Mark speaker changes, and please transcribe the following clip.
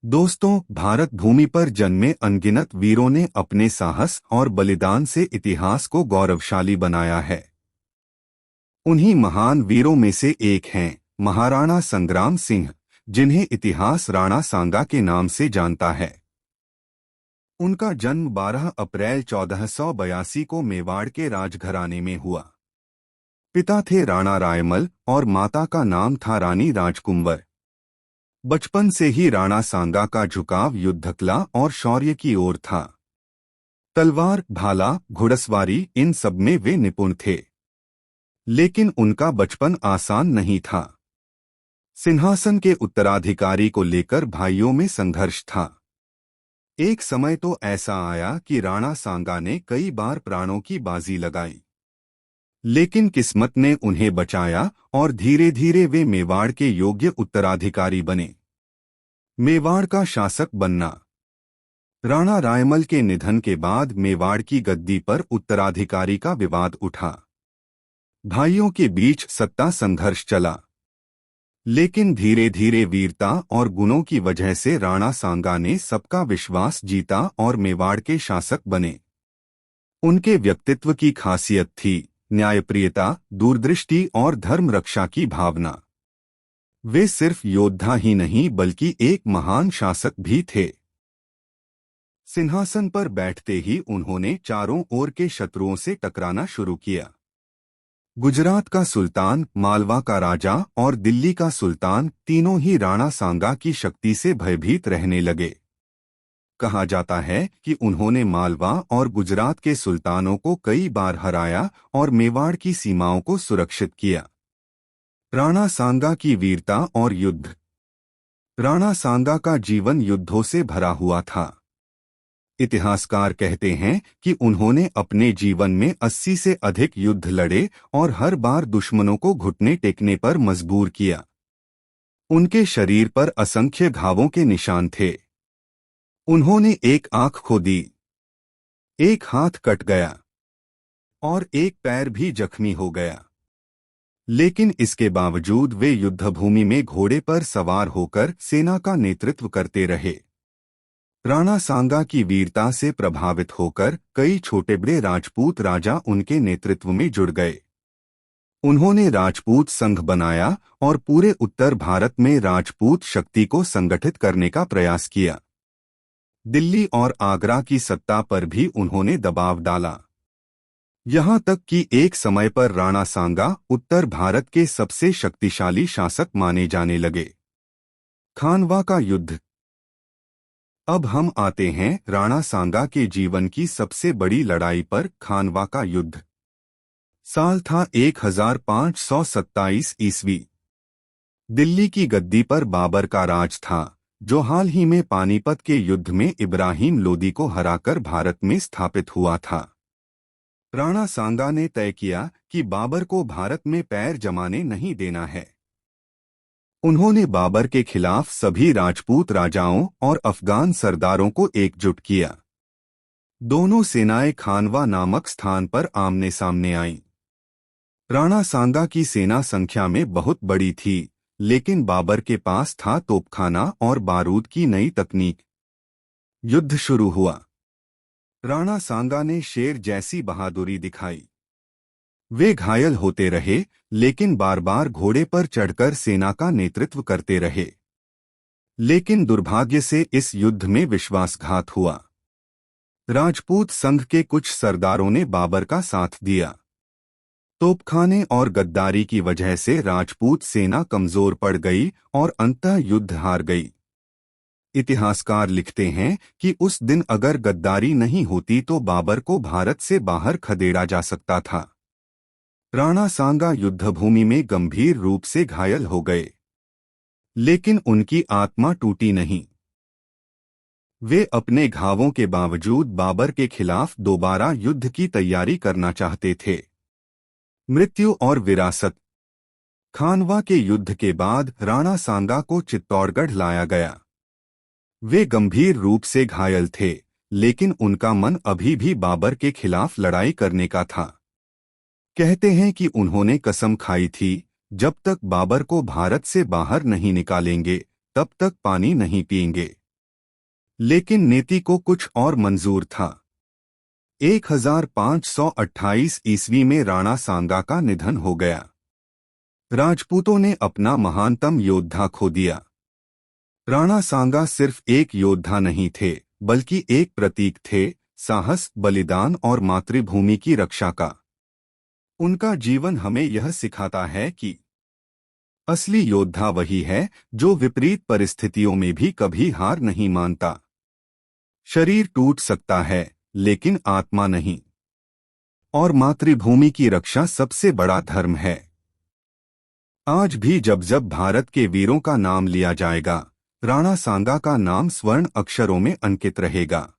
Speaker 1: दोस्तों, भारत भूमि पर जन्मे अनगिनत वीरों ने अपने साहस और बलिदान से इतिहास को गौरवशाली बनाया है। उन्हीं महान वीरों में से एक हैं महाराणा संग्राम सिंह, जिन्हें इतिहास राणा सांगा के नाम से जानता है। उनका जन्म 12 अप्रैल 1482 को मेवाड़ के राजघराने में हुआ। पिता थे राणा रायमल और माता का नाम था रानी राजकुंवर। बचपन से ही राणा सांगा का झुकाव युद्धकला और शौर्य की ओर था। तलवार, भाला, घुड़सवारी इन सब में वे निपुण थे। लेकिन उनका बचपन आसान नहीं था। सिंहासन के उत्तराधिकारी को लेकर भाइयों में संघर्ष था। एक समय तो ऐसा आया कि राणा सांगा ने कई बार प्राणों की बाजी लगाई, लेकिन किस्मत ने उन्हें बचाया और धीरे धीरे वे मेवाड़ के योग्य उत्तराधिकारी बने। मेवाड़ का शासक बनना। राणा रायमल के निधन के बाद मेवाड़ की गद्दी पर उत्तराधिकारी का विवाद उठा। भाइयों के बीच सत्ता संघर्ष चला, लेकिन धीरे धीरे वीरता और गुणों की वजह से राणा सांगा ने सबका विश्वास जीता और मेवाड़ के शासक बने। उनके व्यक्तित्व की खासियत थी न्यायप्रियता, दूरदृष्टि और धर्म रक्षा की भावना। वे सिर्फ योद्धा ही नहीं बल्कि एक महान शासक भी थे। सिंहासन पर बैठते ही उन्होंने चारों ओर के शत्रुओं से टकराना शुरू किया। गुजरात का सुल्तान, मालवा का राजा और दिल्ली का सुल्तान तीनों ही राणा सांगा की शक्ति से भयभीत रहने लगे। कहा जाता है कि उन्होंने मालवा और गुजरात के सुल्तानों को कई बार हराया और मेवाड़ की सीमाओं को सुरक्षित किया। राणा सांगा की वीरता और युद्ध। राणा सांगा का जीवन युद्धों से भरा हुआ था। इतिहासकार कहते हैं कि उन्होंने अपने जीवन में 80 से अधिक युद्ध लड़े और हर बार दुश्मनों को घुटने टेकने पर मजबूर किया। उनके शरीर पर असंख्य घावों के निशान थे। उन्होंने एक आंख खो दी, एक हाथ कट गया और एक पैर भी जख्मी हो गया। लेकिन इसके बावजूद वे युद्धभूमि में घोड़े पर सवार होकर सेना का नेतृत्व करते रहे। राणा सांगा की वीरता से प्रभावित होकर कई छोटे बड़े राजपूत राजा उनके नेतृत्व में जुड़ गए। उन्होंने राजपूत संघ बनाया और पूरे उत्तर भारत में राजपूत शक्ति को संगठित करने का प्रयास किया। दिल्ली और आगरा की सत्ता पर भी उन्होंने दबाव डाला। यहाँ तक कि एक समय पर राणा सांगा उत्तर भारत के सबसे शक्तिशाली शासक माने जाने लगे। खानवा का युद्ध। अब हम आते हैं राणा सांगा के जीवन की सबसे बड़ी लड़ाई पर, खानवा का युद्ध। साल था 1527 ईस्वी। दिल्ली की गद्दी पर बाबर का राज था, जो हाल ही में पानीपत के युद्ध में इब्राहिम लोदी को हराकर भारत में स्थापित हुआ था। राणा सांगा ने तय किया कि बाबर को भारत में पैर जमाने नहीं देना है। उन्होंने बाबर के खिलाफ सभी राजपूत राजाओं और अफगान सरदारों को एकजुट किया। दोनों सेनाएं खानवा नामक स्थान पर आमने सामने आईं। राणा सांगा की सेना संख्या में बहुत बड़ी थी, लेकिन बाबर के पास था तोपखाना और बारूद की नई तकनीक। युद्ध शुरू हुआ। राणा सांगा ने शेर जैसी बहादुरी दिखाई। वे घायल होते रहे, लेकिन बार बार घोड़े पर चढ़कर सेना का नेतृत्व करते रहे। लेकिन दुर्भाग्य से इस युद्ध में विश्वासघात हुआ। राजपूत संघ के कुछ सरदारों ने बाबर का साथ दिया। तोपखाने और गद्दारी की वजह से राजपूत सेना कमजोर पड़ गई और अंततः युद्ध हार गई। इतिहासकार लिखते हैं कि उस दिन अगर गद्दारी नहीं होती तो बाबर को भारत से बाहर खदेड़ा जा सकता था। राणा सांगा युद्धभूमि में गंभीर रूप से घायल हो गए, लेकिन उनकी आत्मा टूटी नहीं। वे अपने घावों के बावजूद बाबर के खिलाफ दोबारा युद्ध की तैयारी करना चाहते थे। मृत्यु और विरासत। खानवा के युद्ध के बाद राणा सांगा को चित्तौड़गढ़ लाया गया। वे गंभीर रूप से घायल थे, लेकिन उनका मन अभी भी बाबर के खिलाफ लड़ाई करने का था। कहते हैं कि उन्होंने कसम खाई थी, जब तक बाबर को भारत से बाहर नहीं निकालेंगे, तब तक पानी नहीं पिएंगे। लेकिन नीति को कुछ और मंजूर था। 1528 ईस्वी में राणा सांगा का निधन हो गया। राजपूतों ने अपना महानतम योद्धा खो दिया। राणा सांगा सिर्फ एक योद्धा नहीं थे, बल्कि एक प्रतीक थे, साहस, बलिदान और मातृभूमि की रक्षा का। उनका जीवन हमें यह सिखाता है कि असली योद्धा वही है जो विपरीत परिस्थितियों में भी कभी हार नहीं मानता। शरीर टूट सकता है, लेकिन आत्मा नहीं। और मातृभूमि की रक्षा सबसे बड़ा धर्म है। आज भी जब जब भारत के वीरों का नाम लिया जाएगा, राणा सांगा का नाम स्वर्ण अक्षरों में अंकित रहेगा।